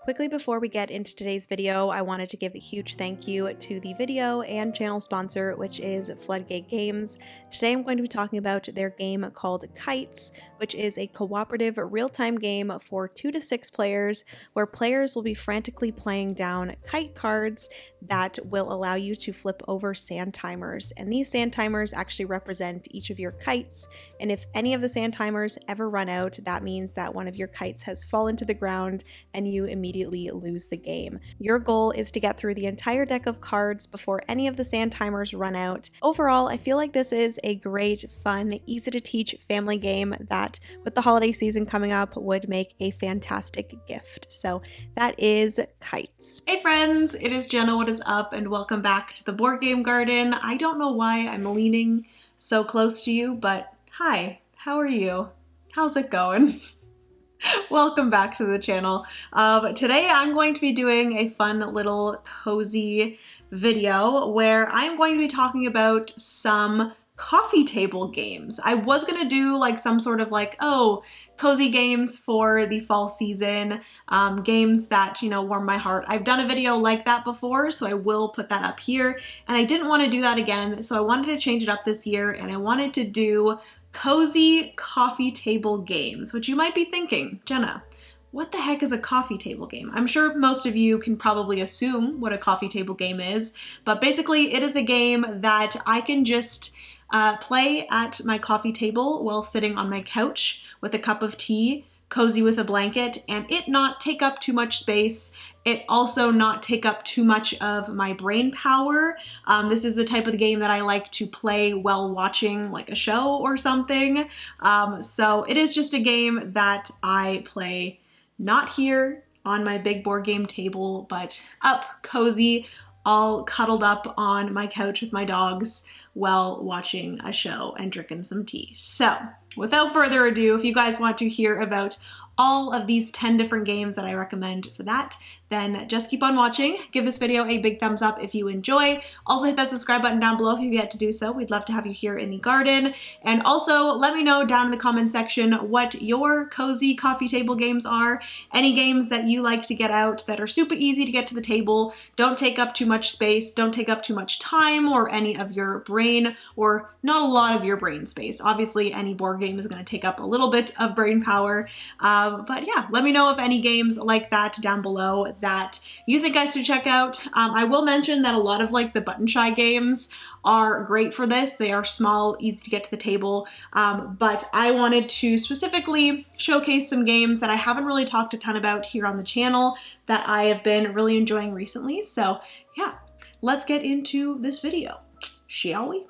Quickly before we get into today's video, I wanted to give a huge thank you to the video and channel sponsor, which is Floodgate Games. Today I'm going to be talking about their game called Kites, which is a cooperative real-time game for 2 to 6 players, where players will be frantically playing down kite cards that will allow you to flip over sand timers. And these sand timers actually represent each of your kites, and if any of the sand timers ever run out, that means that one of your kites has fallen to the ground and you immediately lose the game. Your goal is to get through the entire deck of cards before any of the sand timers run out. Overall, I feel like this is a great, fun, easy to teach family game that, with the holiday season coming up, would make a fantastic gift. So that is Kites. Hey friends, it is Jenna, what is up, and welcome back to the Board Game Garden. I don't know why I'm leaning so close to you, but hi, how are you? How's it going? Welcome back to the channel. Today I'm going to be doing a fun little cozy video where I'm going to be talking about some coffee table games. I was going to do like some sort of like, cozy games for the fall season, games that, warm my heart. I've done a video like that before, so I will put that up here. And I didn't want to do that again, so I wanted to change it up this year, and I wanted to do cozy coffee table games, which you might be thinking, Jenna, what the heck is a coffee table game? I'm sure most of you can probably assume what a coffee table game is, but basically it is a game that I can just play at my coffee table while sitting on my couch with a cup of tea, cozy with a blanket, and it not take up too much space. It also not take up too much of my brain power. This is the type of game that I like to play while watching like a show or something. So it is just a game that I play not here on my big board game table, but up cozy, all cuddled up on my couch with my dogs while watching a show and drinking some tea. So without further ado, if you guys want to hear about all of these 10 different games that I recommend for that, then just keep on watching. Give this video a big thumbs up if you enjoy. Also hit that subscribe button down below if you've yet to do so. We'd love to have you here in the garden. And also let me know down in the comment section what your cozy coffee table games are. Any games that you like to get out that are super easy to get to the table, don't take up too much space, don't take up too much time or any of your brain, or not a lot of your brain space. Obviously any board game is going to take up a little bit of brain power. But yeah, let me know if any games like that down below that you think I should check out. I will mention that a lot of like the button shy games are great for this. They are small, easy to get to the table, but I wanted to specifically showcase some games that I haven't really talked a ton about here on the channel that I have been really enjoying recently. So yeah, let's get into this video, shall we?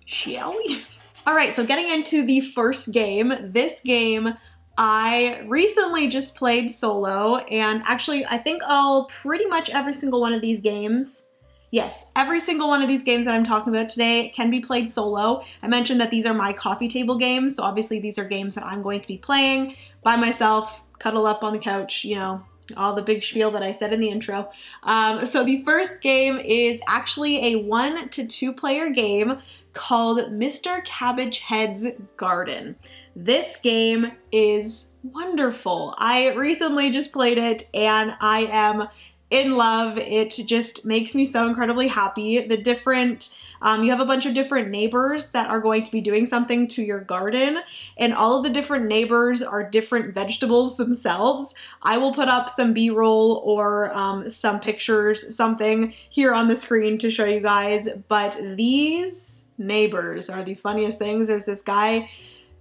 Shall we? All right, so getting into the first game. This game I recently just played solo, and actually I think pretty much every single one of these games, yes, every single one of these games that I'm talking about today can be played solo. I mentioned that these are my coffee table games, so obviously these are games that I'm going to be playing by myself, cuddle up on the couch, all the big spiel that I said in the intro. So the first game is actually a 1 to 2 player game called Mr.Cabbageheads Garden. This game is wonderful. I recently just played it and I am in love. It just makes me so incredibly happy. The different, you have a bunch of different neighbors that are going to be doing something to your garden, and all of the different neighbors are different vegetables themselves. I will put up some B-roll or some pictures, something here on the screen to show you guys, but these neighbors are the funniest things. There's this guy,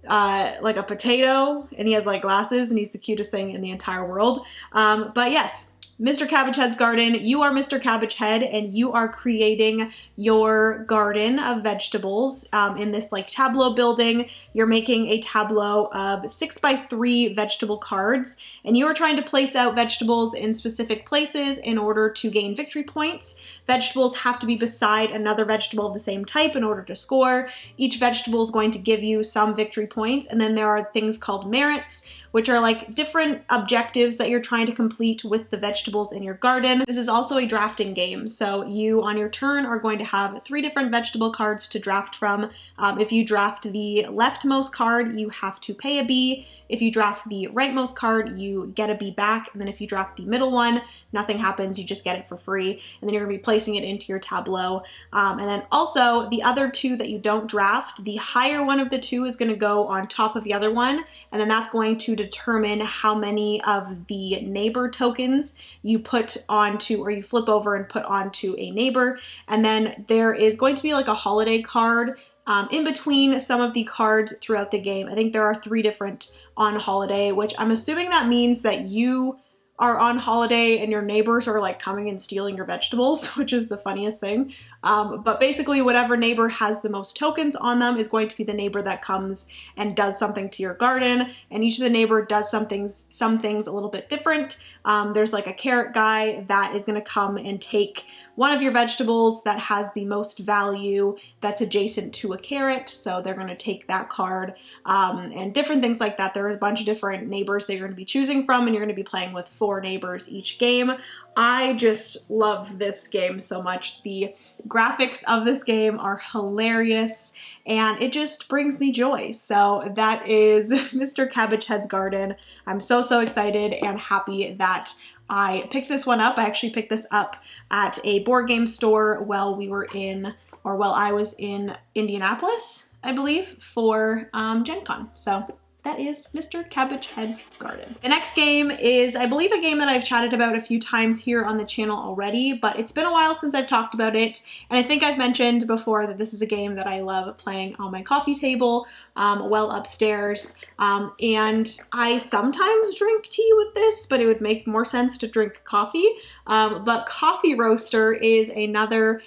like a potato, and he has like glasses, and he's the cutest thing in the entire world. But yes, Mr. Cabbagehead's Garden, you are Mr. Cabbagehead, and you are creating your garden of vegetables in this like tableau building. You're making a tableau of 6x3 vegetable cards, and you are trying to place out vegetables in specific places in order to gain victory points. Vegetables have to be beside another vegetable of the same type in order to score. Each vegetable is going to give you some victory points, and then there are things called merits, which are like different objectives that you're trying to complete with the vegetables in your garden. This is also a drafting game, so you on your turn are going to have 3 different vegetable cards to draft from. If you draft the leftmost card, you have to pay a bee. If you draft the rightmost card, you get a bee back, and then if you draft the middle one, nothing happens, you just get it for free, and then you're gonna be placing it into your tableau. And then also, the other 2 that you don't draft, the higher one of the 2 is gonna go on top of the other one, and then that's going to determine how many of the neighbor tokens you put onto, or you flip over and put onto a neighbor. And then there is going to be like a holiday card in between some of the cards throughout the game. I think there are 3 different on holiday, which I'm assuming that means that you are on holiday and your neighbors are like coming and stealing your vegetables, which is the funniest thing. But basically whatever neighbor has the most tokens on them is going to be the neighbor that comes and does something to your garden, and each of the neighbor does some things a little bit different. There's like a carrot guy that is gonna come and take one of your vegetables that has the most value that's adjacent to a carrot, so they're gonna take that card, and different things like that. There are a bunch of different neighbors that you're gonna be choosing from, and you're gonna be playing with 4 neighbors each game. I just love this game so much. The graphics of this game are hilarious, and it just brings me joy. So that is Mr. Cabbageheads Garden. I'm so excited and happy that I picked this one up. I actually picked this up at a board game store while I was in Indianapolis, I believe, for Gen Con. So that is Mr. Cabbageheads Garden. The next game is, I believe, a game that I've chatted about a few times here on the channel already, but it's been a while since I've talked about it. And I think I've mentioned before that this is a game that I love playing on my coffee table, well upstairs. And I sometimes drink tea with this, but it would make more sense to drink coffee. But Coffee Roaster is another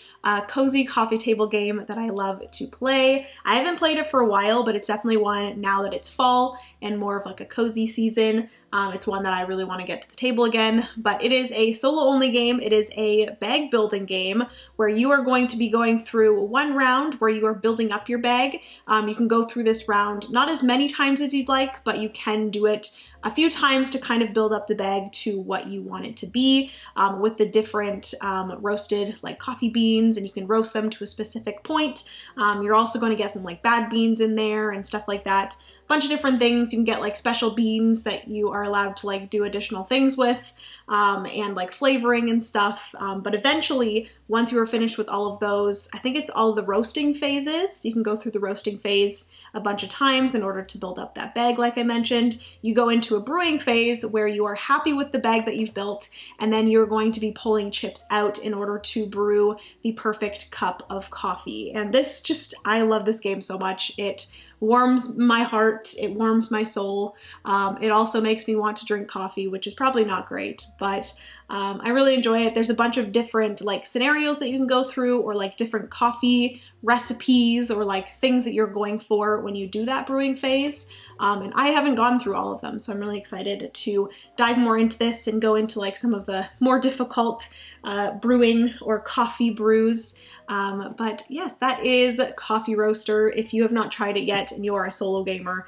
cozy coffee table game that I love to play. I haven't played it for a while, but it's definitely one now that it's fall and more of like a cozy season. It's one that I really want to get to the table again, but it is a solo only game. It is a bag building game where you are going to be going through one round where you are building up your bag. You can go through this round not as many times as you'd like, but you can do it a few times to kind of build up the bag to what you want it to be, with the different roasted like coffee beans, and you can roast them to a specific point. You're also going to get some like bad beans in there and stuff like that. Bunch of different things. You can get like special beans that you are allowed to like do additional things with, and like flavoring and stuff. But eventually, once you are finished with all of those, I think it's all the roasting phases. You can go through the roasting phase a bunch of times in order to build up that bag, like I mentioned. You go into a brewing phase where you are happy with the bag that you've built, and then you're going to be pulling chips out in order to brew the perfect cup of coffee. And this just, I love this game so much. It warms my heart, it warms my soul. It also makes me want to drink coffee, which is probably not great, but I really enjoy it. There's a bunch of different like scenarios that you can go through, or like different coffee recipes, or like things that you're going for when you do that brewing phase. And I haven't gone through all of them, so I'm really excited to dive more into this and go into like some of the more difficult brewing or coffee brews. But yes, that is Coffee Roaster. If you have not tried it yet and you are a solo gamer,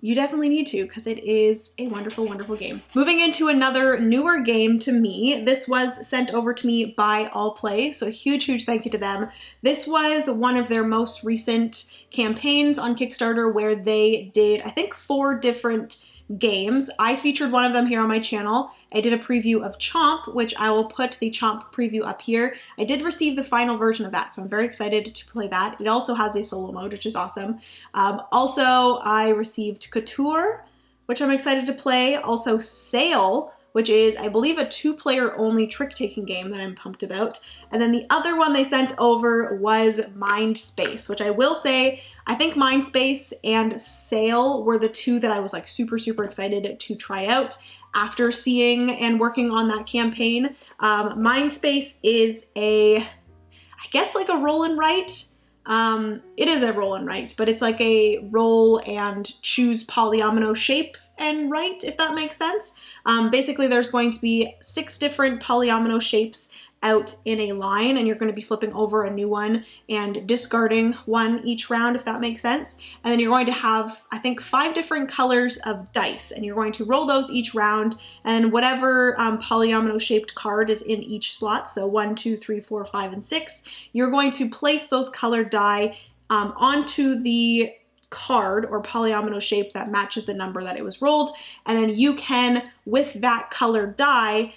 you definitely need to, because it is a wonderful, wonderful game. Moving into another newer game to me. This was sent over to me by All Play, so huge thank you to them. This was one of their most recent campaigns on Kickstarter where they did, I think, 4 different games. I featured one of them here on my channel. I did a preview of Chomp, which I will put the Chomp preview up here. I did receive the final version of that, so I'm very excited to play that. It also has a solo mode, which is awesome. Also, I received Couture, which I'm excited to play. Also, Sail, which is, I believe, a 2-player only trick-taking game that I'm pumped about. And then the other one they sent over was Mindspace, which I will say, I think Mindspace and Sail were the 2 that I was like super excited to try out after seeing and working on that campaign. Mindspace is I guess like a roll and write. It is a roll and write, but it's like a roll and choose polyomino shape and right, if that makes sense. Basically, there's going to be 6 different polyomino shapes out in a line, and you're going to be flipping over a new one and discarding one each round, if that makes sense. And then you're going to have, I think, 5 different colors of dice, and you're going to roll those each round, and whatever polyomino shaped card is in each slot, so 1, 2, 3, 4, 5, and 6, you're going to place those colored die onto the card or polyomino shape that matches the number that it was rolled, and then you can, with that colored die,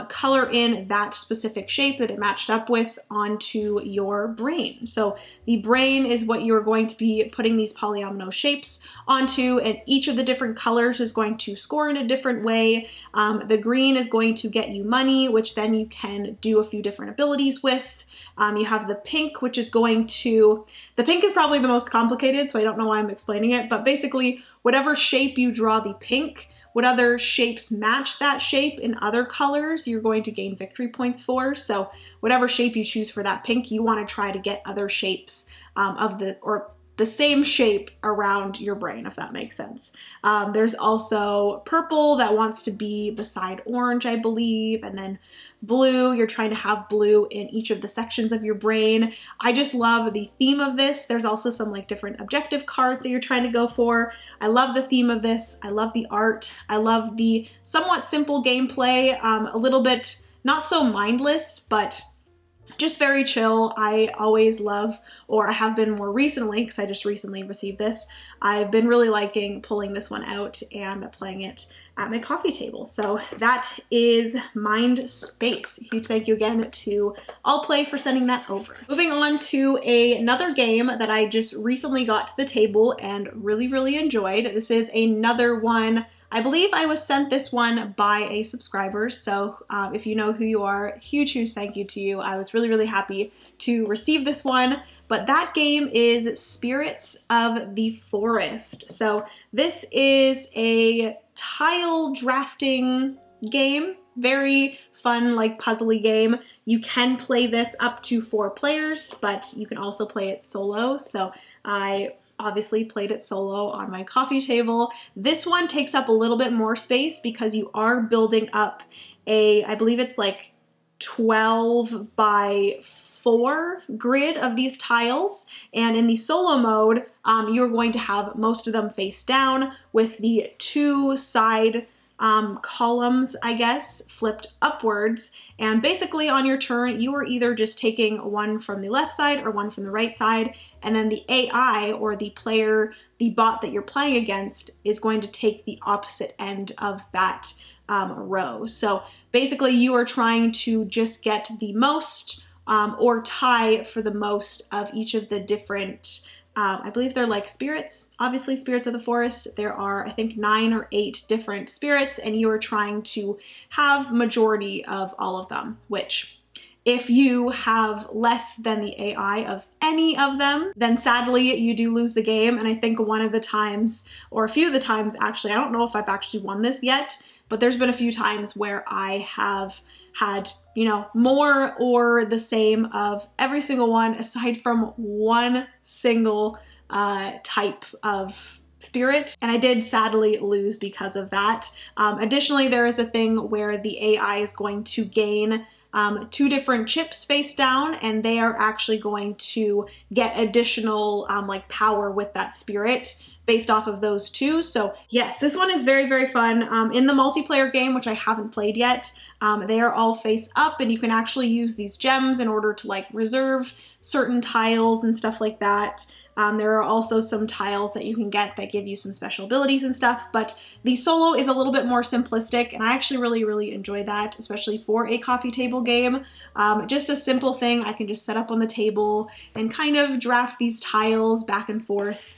color in that specific shape that it matched up with onto your brain. So the brain is what you're going to be putting these polyomino shapes onto, and each of the different colors is going to score in a different way. The green is going to get you money, which then you can do a few different abilities with. You have the pink, which is going to, the pink is probably the most complicated, so I don't know why I'm explaining it, but basically whatever shape you draw the pink, what other shapes match that shape in other colors, you're going to gain victory points for. So whatever shape you choose for that pink, you want to try to get other shapes or the same shape around your brain, if that makes sense. There's also purple that wants to be beside orange, I believe, and then blue, you're trying to have blue in each of the sections of your brain. I just love the theme of this. There's also some like different objective cards that you're trying to go for. I love the theme of this. I love the art. I love the somewhat simple gameplay, a little bit not so mindless, but just very chill. I always love, or I have been more recently, because I just recently received this, I've been really liking pulling this one out and playing it at my coffee table. So that is Mindspace. Huge thank you again to Allplay for sending that over. Moving on to another game that I just recently got to the table and really enjoyed. This is another one. I believe I was sent this one by a subscriber, so if you know who you are, huge thank you to you. I was really happy to receive this one, but that game is Spirits of the Forest. So this is a tile drafting game, very fun, like puzzly game. You can play this up to 4 players, but you can also play it solo, so I obviously played it solo on my coffee table. This one takes up a little bit more space because you are building up I believe it's like 12 by 4 grid of these tiles, and in the solo mode, you're going to have most of them face down with the 2 side columns, I guess, flipped upwards, and basically on your turn you are either just taking one from the left side or one from the right side, and then the AI, or the player, the bot that you're playing against, is going to take the opposite end of that row. So basically you are trying to just get the most or tie for the most of each of the different I believe they're like spirits, obviously spirits of the forest. There are, I think, 9 or 8 different spirits, and you are trying to have majority of all of them, which if you have less than the AI of any of them, then sadly you do lose the game. And I think one of the times, or a few of the times actually, I don't know if I've actually won this yet, but there's been a few times where I have had, you know, more or the same of every single one aside from one single type of spirit, and I did sadly lose because of that. Additionally, there is a thing where the AI is going to gain 2 different chips face down, and they are actually going to get additional like power with that spirit based off of those 2. So yes, this one is very fun. In the multiplayer game, which I haven't played yet, they are all face up, and you can actually use these gems in order to like reserve certain tiles and stuff like that. There are also some tiles that you can get that give you some special abilities and stuff, but the solo is a little bit more simplistic, and I actually really enjoy that, especially for a coffee table game. Just a simple thing I can just set up on the table and kind of draft these tiles back and forth.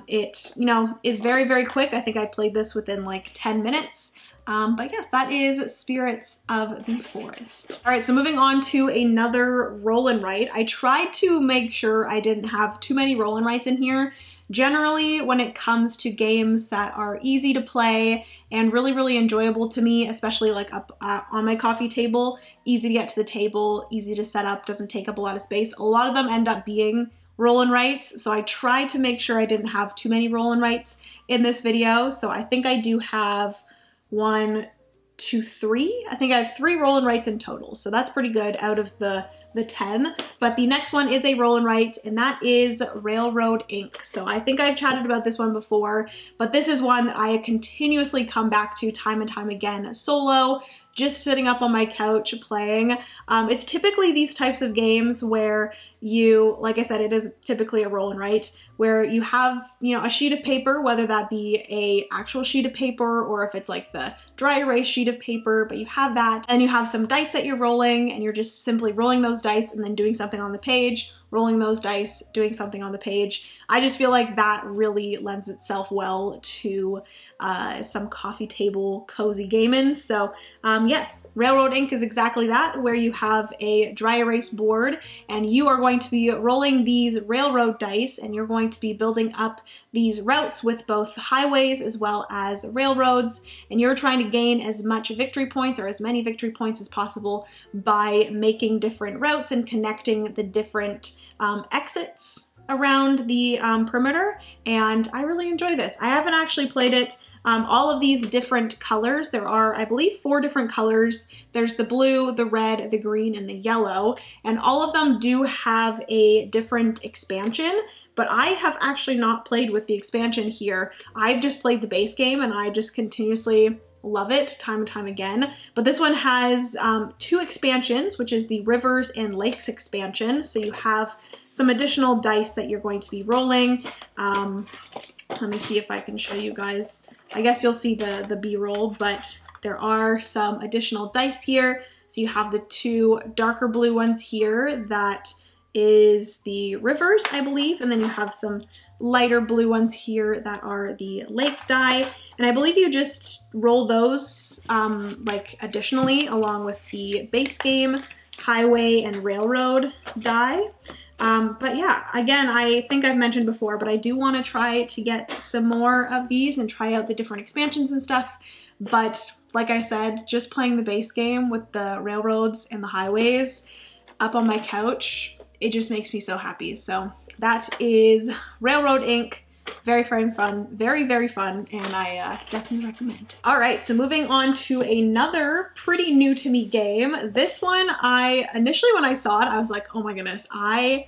It, you know, is very quick. I think I played this within like 10 minutes. But yes, that is Spirits of the Forest. All right, so moving on to another roll and write. I tried to make sure I didn't have too many roll and writes in here. Generally, when it comes to games that are easy to play and really enjoyable to me, especially like up on my coffee table, easy to get to the table, easy to set up, doesn't take up a lot of space, a lot of them end up being roll and writes. So I tried to make sure I didn't have too many roll and writes in this video. So I think I do have 1, 2, 3. I think I have 3 roll and writes in total. So that's pretty good out of the 10. But the next one is a roll and write, and that is Railroad Ink. So I think I've chatted about this one before, but this is one that I continuously come back to time and time again solo, just sitting up on my couch playing. It's typically these types of games where you, like I said, it is typically a roll and write, where you have, you know, a sheet of paper, whether that be a actual sheet of paper or if it's like the dry erase sheet of paper, but you have that, and you have some dice that you're rolling, and you're just simply rolling those dice and then doing something on the page, rolling those dice, doing something on the page. I just feel like that really lends itself well to some coffee table cozy gaming. So yes, Railroad Ink is exactly that, where you have a dry erase board and you are going to be rolling these railroad dice, and you're going to be building up these routes with both highways as well as railroads, and you're trying to gain as much victory points or as many victory points as possible by making different routes and connecting the different exits around the perimeter, and I really enjoy this. I haven't actually played it. All of these different colors, there are, I believe, 4 different colors. There's the blue, the red, the green, and the yellow, and all of them do have a different expansion, but I have actually not played with the expansion here. I've just played the base game, and I just continuously love it time and time again. But this one has 2 expansions, which is the Rivers and Lakes expansion, so you have some additional dice that you're going to be rolling. Let me see if I can show you guys. I guess you'll see the B-roll, but there are some additional dice here. So you have the 2 darker blue ones here that is the rivers, I believe, and then you have some lighter blue ones here that are the lake die, and I believe you just roll those like additionally along with the base game, highway, and railroad die. But yeah, again, I think I've mentioned before, but I do want to try to get some more of these and try out the different expansions and stuff. But like I said, just playing the base game with the railroads and the highways up on my couch, it just makes me so happy. So that is Railroad Ink. Very, very fun, very, very fun, and I definitely recommend. All right, so moving on to another pretty new to me game. This one, initially when I saw it, I was like, oh my goodness, I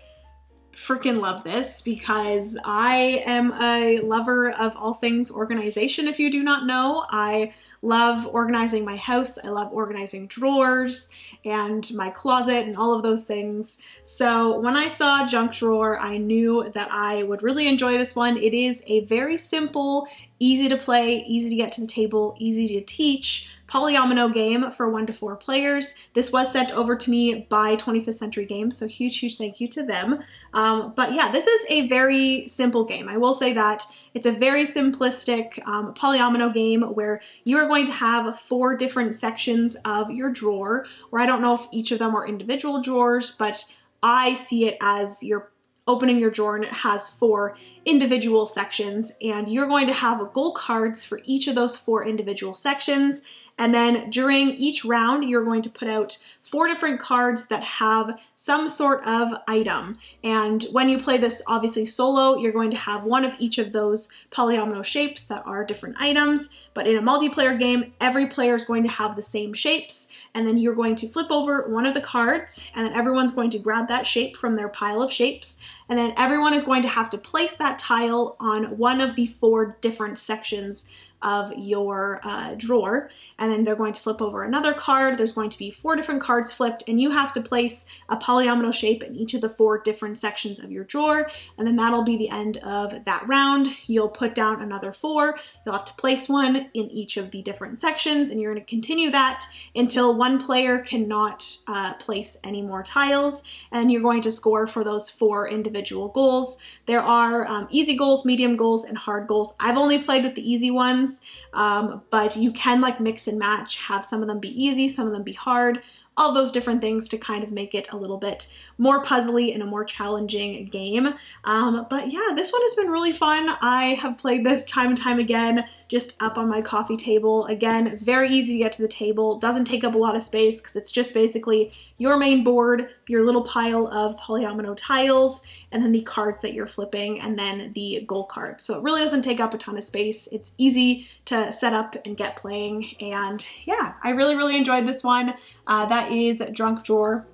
freaking love this because I am a lover of all things organization. If you do not know, I love organizing my house. I love organizing drawers and my closet and all of those things. So when I saw Junk Drawer, I knew that I would really enjoy this one. It is a very simple, easy to play, easy to get to the table, easy to teach polyomino game for 1 to 4 players. This was sent over to me by 25th Century Games, so huge, huge thank you to them. But yeah, this is a very simple game. I will say that it's a very simplistic polyomino game where you are going to have 4 different sections of your drawer, or I don't know if each of them are individual drawers, but I see it as you're opening your drawer and it has 4 individual sections, and you're going to have goal cards for each of those 4 individual sections. And then during each round, you're going to put out 4 different cards that have some sort of item. And when you play this, obviously solo, you're going to have 1 of each of those polyomino shapes that are different items. But in a multiplayer game, every player is going to have the same shapes. And then you're going to flip over 1 of the cards, and then everyone's going to grab that shape from their pile of shapes. And then everyone is going to have to place that tile on 1 of the 4 different sections of your drawer, and then they're going to flip over another card. There's going to be 4 different cards flipped, and you have to place a polyomino shape in each of the 4 different sections of your drawer, and then that'll be the end of that round. You'll put down another 4. You'll have to place 1 in each of the different sections, and you're going to continue that until 1 player cannot place any more tiles, and you're going to score for those 4 individual goals. There are easy goals, medium goals, and hard goals. I've only played with the easy ones, but you can like mix and match, have some of them be easy, some of them be hard. all those different things to kind of make it a little bit more puzzly and a more challenging game. But yeah, this one has been really fun. I have played this time and time again, just up on my coffee table. Again, very easy to get to the table, doesn't take up a lot of space because it's just basically your main board, your little pile of polyomino tiles, and then the cards that you're flipping, and then the goal cards. So it really doesn't take up a ton of space. It's easy to set up and get playing, and yeah, I really enjoyed this one. That is Drunk Drawer.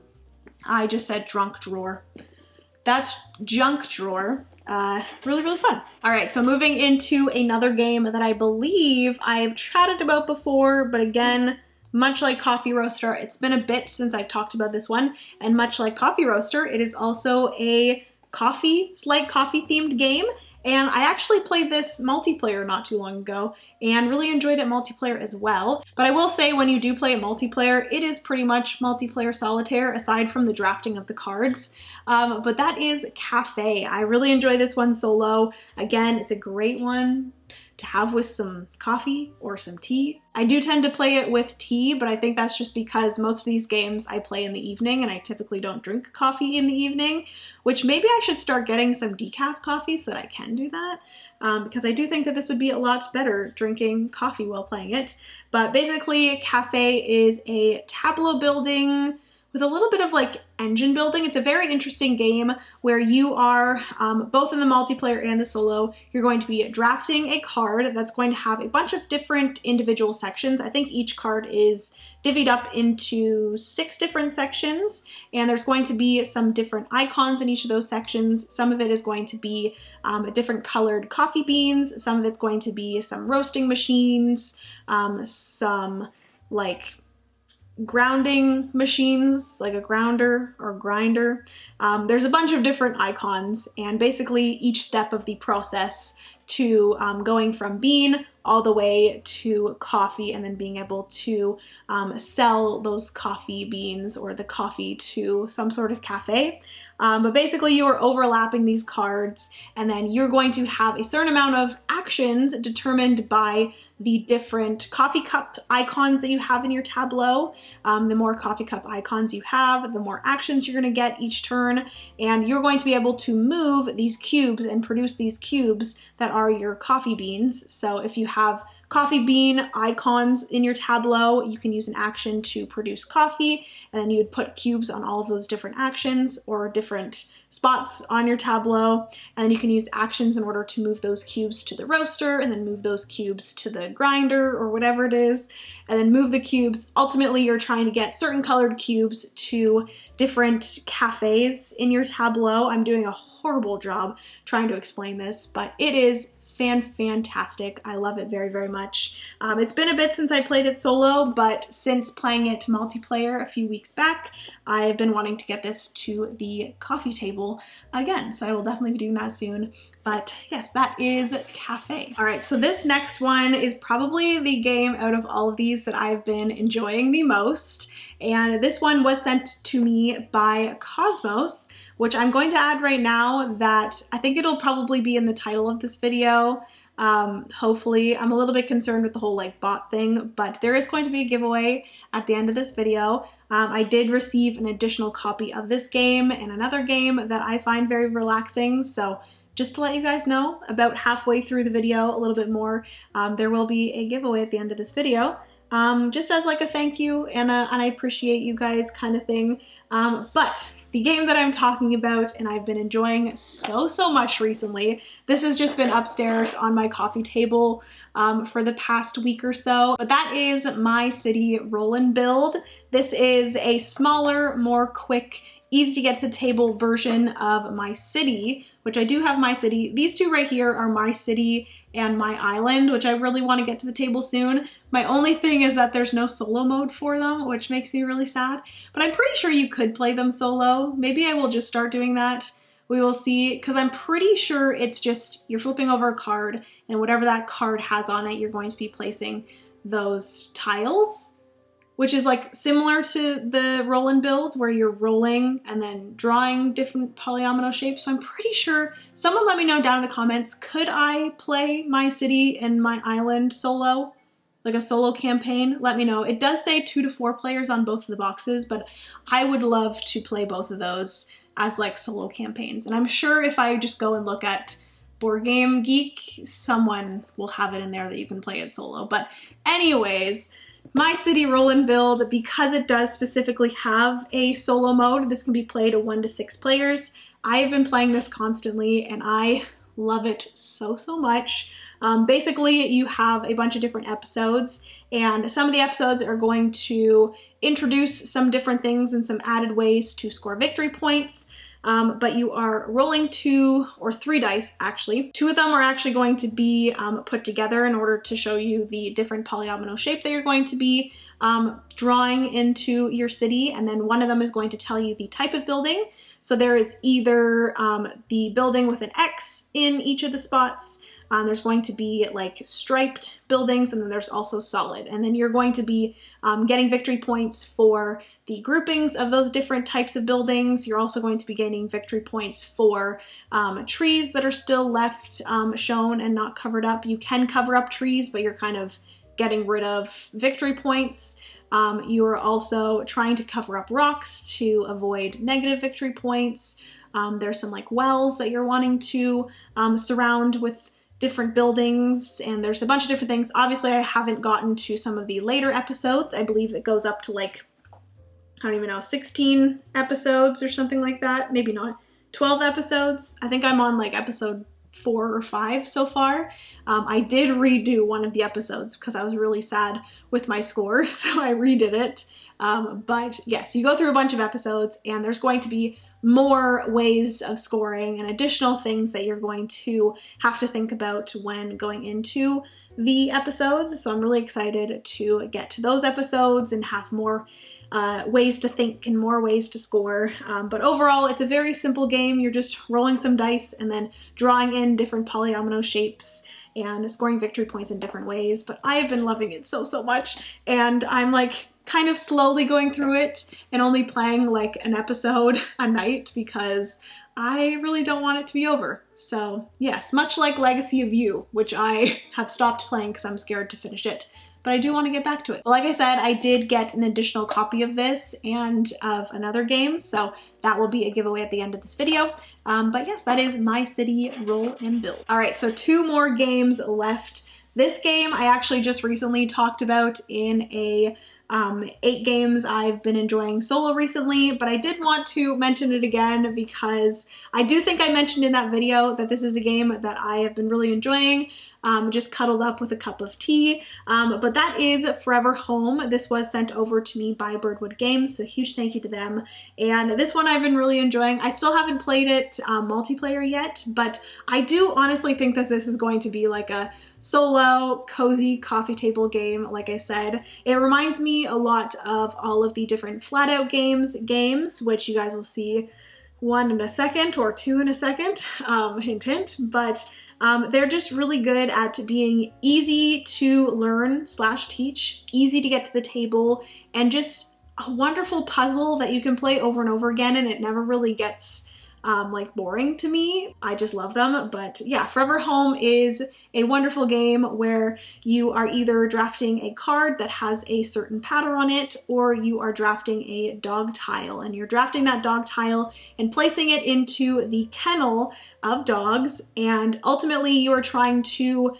I just said drunk drawer. That's Junk Drawer. Really fun. All right, so moving into another game that I believe I've chatted about before, but again, much like Coffee Roaster, it's been a bit since I've talked about this one, and much like Coffee Roaster, it is also a slight coffee themed game. And I actually played this multiplayer not too long ago and really enjoyed it multiplayer as well. But I will say, when you do play it multiplayer, it is pretty much multiplayer solitaire aside from the drafting of the cards. But that is Cafe. I really enjoy this one solo. Again, it's a great one to have with some coffee or some tea. I do tend to play it with tea, but I think that's just because most of these games I play in the evening and I typically don't drink coffee in the evening, which maybe I should start getting some decaf coffee so that I can do that, because I do think that this would be a lot better drinking coffee while playing it. But basically, Cafe is a tableau building with a little bit of like engine building. It's a very interesting game where you are, both in the multiplayer and the solo, you're going to be drafting a card that's going to have a bunch of different individual sections. I think each card is divvied up into 6 different sections, and there's going to be some different icons in each of those sections. Some of it is going to be different colored coffee beans. Some of it's going to be some roasting machines, some like grounding machines, like a grounder or grinder. There's a bunch of different icons, and basically each step of the process to going from bean all the way to coffee, and then being able to sell those coffee beans or the coffee to some sort of cafe. But basically you are overlapping these cards, and then you're going to have a certain amount of actions determined by the different coffee cup icons that you have in your tableau. The more coffee cup icons you have, the more actions you're going to get each turn, and you're going to be able to move these cubes and produce these cubes that are your coffee beans. So if you have coffee bean icons in your tableau, you can use an action to produce coffee, and then you would put cubes on all of those different actions or different spots on your tableau, and then you can use actions in order to move those cubes to the roaster, and then move those cubes to the grinder or whatever it is, and then move the cubes. Ultimately, you're trying to get certain colored cubes to different cafes in your tableau. I'm doing a horrible job trying to explain this, but it is fantastic. I love it very much. It's been a bit since I played it solo, but since playing it multiplayer a few weeks back, I've been wanting to get this to the coffee table again, so I will definitely be doing that soon. But yes, that is Cafe. All right, so this next one is probably the game out of all of these that I've been enjoying the most, and this one was sent to me by Cosmos, which I'm going to add right now. That I think it'll probably be in the title of this video. Hopefully. I'm a little bit concerned with the whole like bot thing, but there is going to be a giveaway at the end of this video. I did receive an additional copy of this game and another game that I find very relaxing, so just to let you guys know, about halfway through the video, a little bit more, there will be a giveaway at the end of this video, just as like a thank you and I appreciate you guys kind of thing. But the game that I'm talking about and I've been enjoying so much recently, this has just been upstairs on my coffee table for the past week or so, but that is My City Roll and Build. This is a smaller, more quick, easy to get to the table version of My City, which I do have My City. These two right here are My City and My Island, which I really want to get to the table soon. My only thing is that there's no solo mode for them, which makes me really sad, but I'm pretty sure you could play them solo. Maybe I will just start doing that. We will see, because I'm pretty sure it's just you're flipping over a card, and whatever that card has on it, you're going to be placing those tiles, which is like similar to the roll and build where you're rolling and then drawing different polyomino shapes. So I'm pretty sure, someone let me know down in the comments, could I play My City and My Island solo? like a solo campaign, let me know. It does say 2 to 4 players on both of the boxes, but I would love to play both of those as like solo campaigns. And I'm sure if I just go and look at Board Game Geek, someone will have it in there that you can play it solo. But anyways, My City Roll and Build, because it does specifically have a solo mode, this can be played to 1 to 6 players. I have been playing this constantly and I love it so much. Basically, you have a bunch of different episodes, and some of the episodes are going to introduce some different things and some added ways to score victory points. But you are rolling 2 or 3 dice, actually. 2 of them are actually going to be put together in order to show you the different polyomino shape that you're going to be drawing into your city, and then 1 of them is going to tell you the type of building. So there is either the building with an X in each of the spots, there's going to be like striped buildings, and then there's also solid. And then you're going to be getting victory points for the groupings of those different types of buildings. You're also going to be gaining victory points for trees that are still left shown and not covered up. You can cover up trees, but you're kind of getting rid of victory points. You are also trying to cover up rocks to avoid negative victory points. There's some like wells that you're wanting to surround with different buildings, and there's a bunch of different things. Obviously, I haven't gotten to some of the later episodes. I believe it goes up to like, I don't even know, 16 episodes or something like that. Maybe not. 12 episodes. I think I'm on like episode 4 or 5 so far. I did redo one of the episodes because I was really sad with my score, so I redid it. But yes, you go through a bunch of episodes, and there's going to be more ways of scoring and additional things that you're going to have to think about when going into the episodes. So I'm really excited to get to those episodes and have more ways to think and more ways to score. But overall, it's a very simple game. You're just rolling some dice and then drawing in different polyomino shapes and scoring victory points in different ways. But I have been loving it so much, and I'm like kind of slowly going through it and only playing like an episode a night because I really don't want it to be over. So yes, much like Legacy of You, which I have stopped playing because I'm scared to finish it, but I do want to get back to it. Like I said, I did get an additional copy of this and of another game, so that will be a giveaway at the end of this video. But yes, that is My City Roll and Build. All right, so 2 more games left. This game I actually just recently talked about in a 8 games I've been enjoying solo recently, but I did want to mention it again because I do think I mentioned in that video that this is a game that I have been really enjoying, just cuddled up with a cup of tea, but that is Forever Home. This was sent over to me by Birdwood Games, so huge thank you to them. And this one I've been really enjoying. I still haven't played it multiplayer yet, but I do honestly think that this is going to be like a solo, cozy coffee table game. Like I said, it reminds me a lot of all of the different Flat Out games, which you guys will see 1 in a second or 2 in a second, hint hint, but they're just really good at being easy to learn / teach, easy to get to the table, and just a wonderful puzzle that you can play over and over again, and it never really gets like boring to me. I just love them. But yeah, Forever Home is a wonderful game where you are either drafting a card that has a certain pattern on it, or you are drafting a dog tile, and you're drafting that dog tile and placing it into the kennel of dogs, and ultimately you are trying to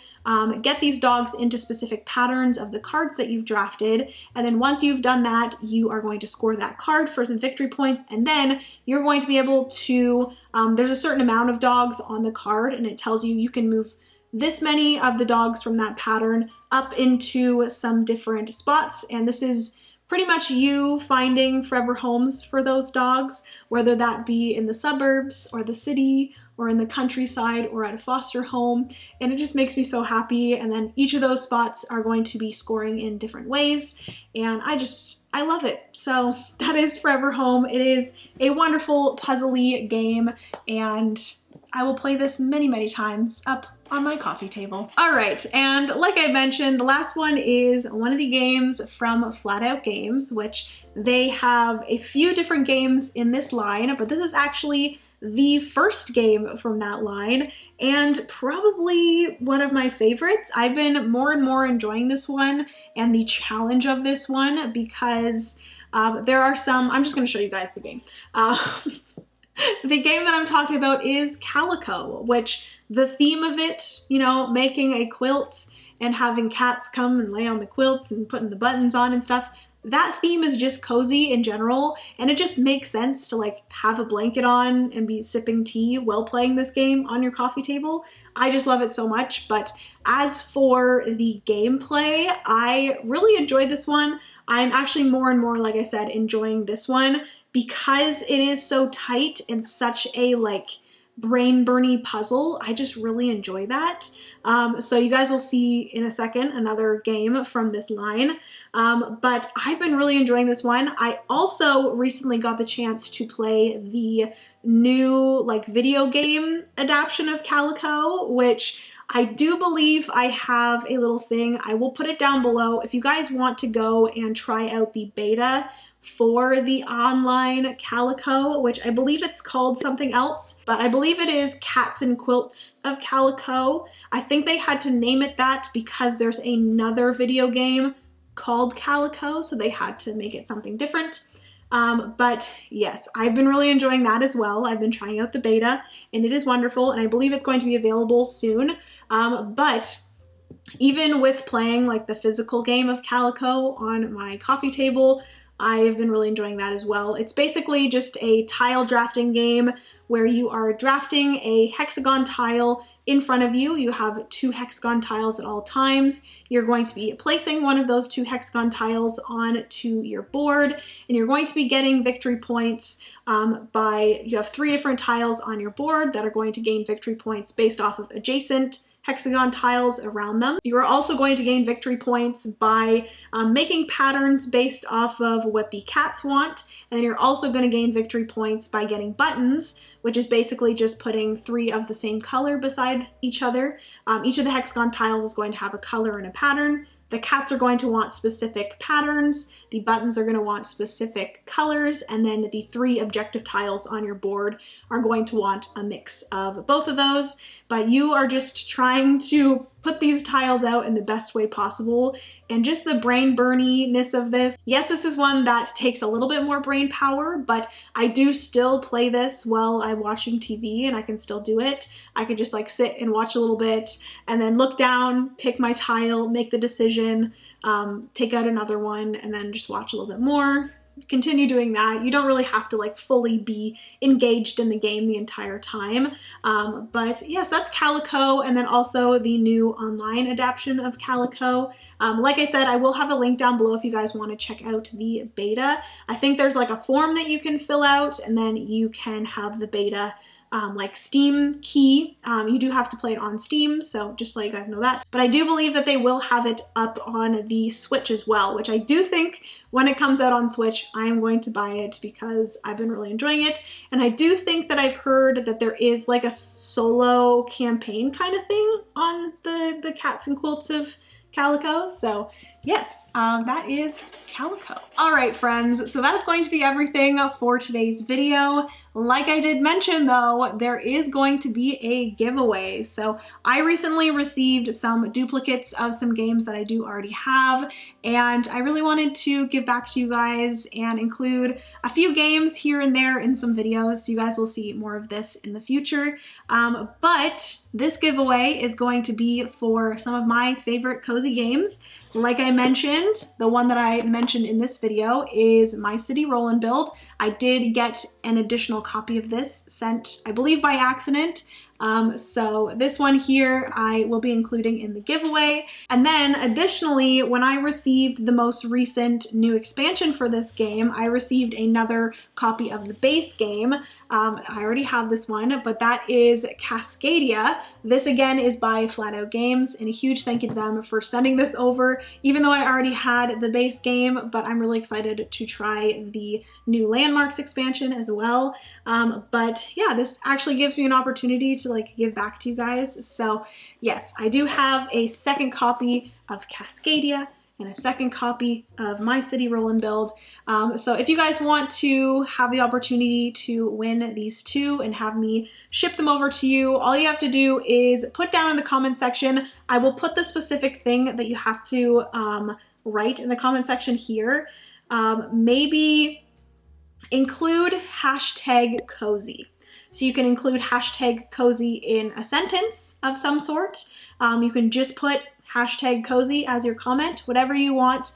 get these dogs into specific patterns of the cards that you've drafted, and then once you've done that, you are going to score that card for some victory points, and then you're going to be able to, there's a certain amount of dogs on the card, and it tells you you can move this many of the dogs from that pattern up into some different spots, and this is pretty much you finding forever homes for those dogs, whether that be in the suburbs or the city or in the countryside or at a foster home, and it just makes me so happy. And then each of those spots are going to be scoring in different ways, and I love it. So that is Forever Home. It is a wonderful puzzly game, and I will play this many times up on my coffee table. All right, and like I mentioned, the last one is one of the games from Flat Out Games, which they have a few different games in this line, but this is actually the first game from that line, and probably one of my favorites. I've been more and more enjoying this one and the challenge of this one because there are some, I'm just going to show you guys the game. The game that I'm talking about is Calico, which the theme of it, you know, making a quilt and having cats come and lay on the quilts and putting the buttons on and stuff, that theme is just cozy in general, and it just makes sense to like have a blanket on and be sipping tea while playing this game on your coffee table. I just love it so much. But as for the gameplay, I really enjoyed this one. I'm actually more and more, like I said, enjoying this one because it is so tight and such a like brain-burny puzzle. I just really enjoy that. So you guys will see in a second another game from this line. But I've been really enjoying this one. I also recently got the chance to play the new like video game adaptation of Calico, which I do believe I have a little thing. I will put it down below if you guys want to go and try out the beta for the online Calico, which I believe it's called something else, but I believe it is Cats and Quilts of Calico. I think they had to name it that because there's another video game called Calico, so they had to make it something different. But yes, I've been really enjoying that as well. I've been trying out the beta and it is wonderful, and I believe it's going to be available soon. But even with playing like the physical game of Calico on my coffee table, I've been really enjoying that as well. It's basically just a tile drafting game where you are drafting a hexagon tile in front of you. You have 2 hexagon tiles at all times. You're going to be placing one of those 2 hexagon tiles onto your board, and you're going to be getting victory points you have 3 different tiles on your board that are going to gain victory points based off of adjacent hexagon tiles around them. You are also going to gain victory points by making patterns based off of what the cats want, and then you're also going to gain victory points by getting buttons, which is basically just putting 3 of the same color beside each other. Each of the hexagon tiles is going to have a color and a pattern. The cats are going to want specific patterns, the buttons are going to want specific colors, and then the 3 objective tiles on your board are going to want a mix of both of those. But you are just trying to put these tiles out in the best way possible, and just the brain burniness of this. Yes, this is one that takes a little bit more brain power, but I do still play this while I'm watching TV, and I can still do it. I can just like sit and watch a little bit and then look down, pick my tile, make the decision, take out another one, and then just watch a little bit more. Continue doing that. You don't really have to like fully be engaged in the game the entire time. But yes, that's Calico, and then also the new online adaptation of Calico. Like I said, I will have a link down below if you guys want to check out the beta. I think there's like a form that you can fill out, and then you can have the beta like Steam key. You do have to play it on Steam, so just so you guys know that. But I do believe that they will have it up on the Switch as well, which I do think when it comes out on Switch, I am going to buy it because I've been really enjoying it. And I do think that I've heard that there is like a solo campaign kind of thing on the Cats and Quilts of Calico, so yes, that is Calico. All right, friends, so that is going to be everything for today's video. Like I did mention though, there is going to be a giveaway. So I recently received some duplicates of some games that I do already have, and I really wanted to give back to you guys and include a few games here and there in some videos. So you guys will see more of this in the future. But this giveaway is going to be for some of my favorite cozy games. Like I mentioned, the one that I mentioned in this video is My City Roll and Build. I did get an additional copy of this sent, I believe, by accident. So this one here I will be including in the giveaway. And then additionally, when I received the most recent new expansion for this game, I received another copy of the base game. I already have this one, but that is Cascadia. This again is by Flat Out Games, and a huge thank you to them for sending this over, even though I already had the base game, but I'm really excited to try the new Landmarks expansion as well. But yeah, this actually gives me an opportunity to like give back to you guys. So yes, I do have a second copy of Cascadia, and a second copy of My City Roll and Build. So if you guys want to have the opportunity to win these two and have me ship them over to you, all you have to do is put down in the comment section. I will put the specific thing that you have to write in the comment section here. Maybe include hashtag cozy. So you can include hashtag cozy in a sentence of some sort. You can just put hashtag cozy as your comment, whatever you want.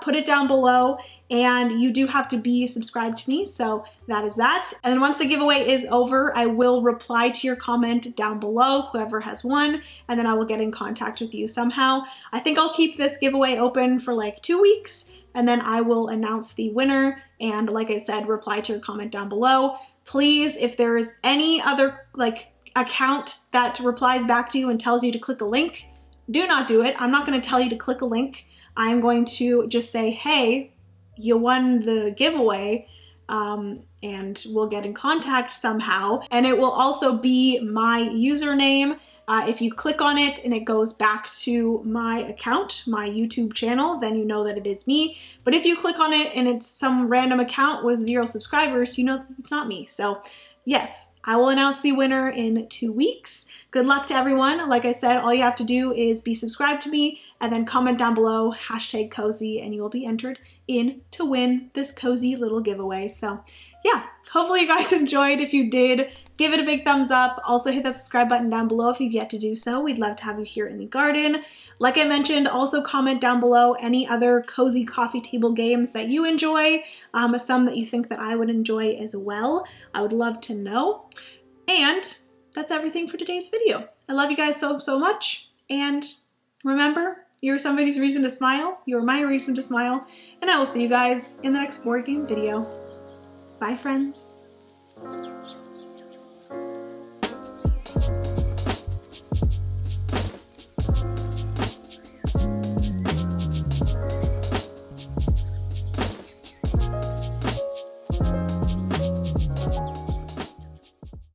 Put it down below, and you do have to be subscribed to me, so that is that. And then once the giveaway is over, I will reply to your comment down below, whoever has won, and then I will get in contact with you somehow. I think I'll keep this giveaway open for like 2 weeks, and then I will announce the winner, and like I said, reply to your comment down below. Please, if there is any other like account that replies back to you and tells you to click a link, do not do it. I'm not going to tell you to click a link. I'm going to just say, hey, you won the giveaway, and we'll get in contact somehow. And it will also be my username. If you click on it and it goes back to my account, my YouTube channel, then you know that it is me. But if you click on it and it's some random account with 0 subscribers, you know it's not me. So yes, I will announce the winner in 2 weeks. Good luck to everyone. Like I said, all you have to do is be subscribed to me and then comment down below hashtag cozy, and you will be entered in to win this cozy little giveaway. So yeah, hopefully you guys enjoyed. If you did, give it a big thumbs up. Also hit that subscribe button down below if you've yet to do so. We'd love to have you here in the garden. Like I mentioned, also comment down below any other cozy coffee table games that you enjoy, some that you think that I would enjoy as well. I would love to know. And that's everything for today's video. I love you guys so much. And remember, you're somebody's reason to smile. You're my reason to smile. And I will see you guys in the next board game video. Bye, friends.